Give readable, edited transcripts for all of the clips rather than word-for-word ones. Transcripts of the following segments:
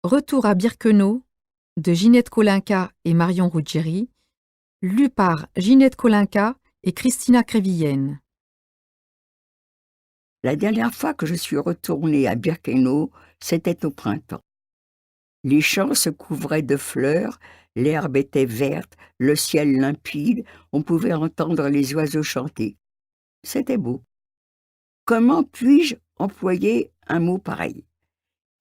Retour à Birkenau de Ginette Kolinka et Marion Ruggieri, lu par Ginette Kolinka et Christina Crévillenne. La dernière fois que je suis retournée à Birkenau, c'était au printemps. Les champs se couvraient de fleurs, l'herbe était verte, le ciel limpide, on pouvait entendre les oiseaux chanter. C'était beau. Comment puis-je employer un mot pareil?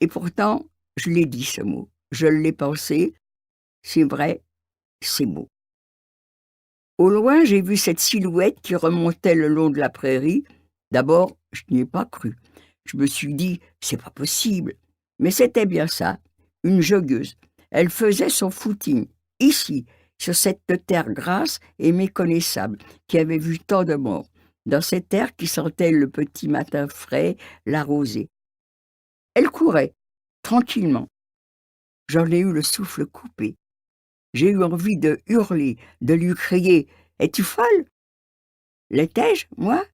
Et pourtant, je l'ai dit ce mot, je l'ai pensé, c'est vrai, c'est beau. Au loin, j'ai vu cette silhouette qui remontait le long de la prairie. D'abord, je n'y ai pas cru. Je me suis dit, c'est pas possible. Mais c'était bien ça, une joggeuse. Elle faisait son footing, ici, sur cette terre grasse et méconnaissable, qui avait vu tant de morts, dans cette terre qui sentait le petit matin frais, la rosée. Elle courait, tranquillement. J'en ai eu le souffle coupé. J'ai eu envie de hurler, de lui crier « Es-tu folle ?» L'étais-je, moi?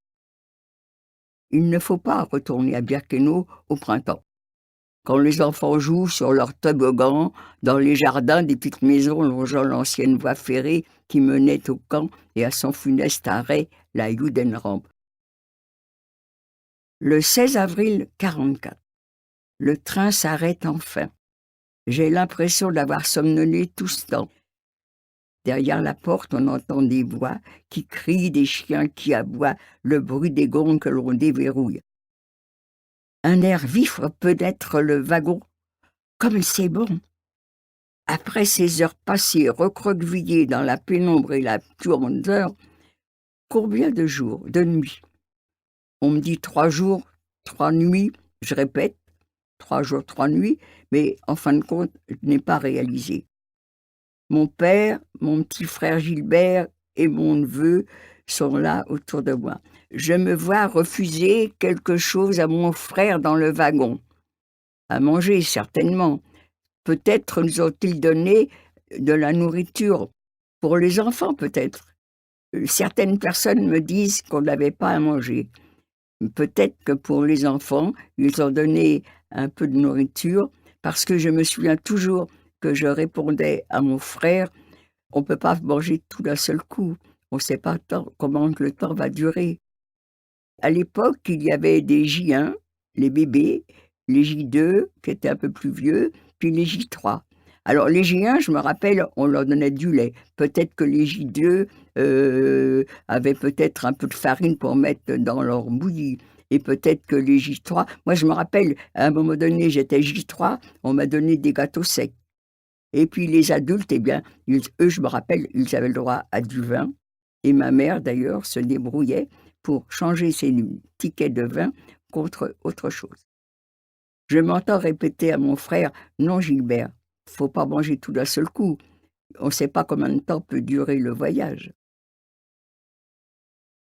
Il ne faut pas retourner à Birkenau au printemps. Quand les enfants jouent sur leur toboggan dans les jardins des petites maisons longeant l'ancienne voie ferrée qui menait au camp et à son funeste arrêt, la Judenrampe. Le 16 avril 44. Le train s'arrête enfin. J'ai l'impression d'avoir somnolé tout ce temps. Derrière la porte, on entend des voix qui crient, des chiens qui aboient, le bruit des gonds que l'on déverrouille. Un air vif peut-être le wagon. Comme c'est bon! Après ces heures passées recroquevillées dans la pénombre et la tourmenteur, combien de jours, de nuits? On me dit 3 jours, 3 nuits, je répète, 3 jours, 3 nuits, mais en fin de compte, je n'ai pas réalisé. Mon père, mon petit frère Gilbert et mon neveu sont là autour de moi. Je me vois refuser quelque chose à mon frère dans le wagon. À manger, certainement. Peut-être nous ont-ils donné de la nourriture pour les enfants, peut-être. Certaines personnes me disent qu'on n'avait pas à manger. Peut-être que pour les enfants, ils ont donné un peu de nourriture, parce que je me souviens toujours que je répondais à mon frère: on ne peut pas manger tout d'un seul coup. On ne sait pas comment le temps va durer. À l'époque, il y avait des J1, les bébés, les J2, qui étaient un peu plus vieux, puis les J3. Alors les J1, je me rappelle, on leur donnait du lait. Peut-être que les J2 avaient peut-être un peu de farine pour mettre dans leur bouillie. Et peut-être que les J3... Moi, je me rappelle, à un moment donné, j'étais J3, on m'a donné des gâteaux secs. Et puis les adultes, eh bien, eux, je me rappelle, ils avaient le droit à du vin. Et ma mère, d'ailleurs, se débrouillait pour changer ses tickets de vin contre autre chose. Je m'entends répéter à mon frère: «Non, Gilbert, faut pas manger tout d'un seul coup. On ne sait pas combien de temps peut durer le voyage.»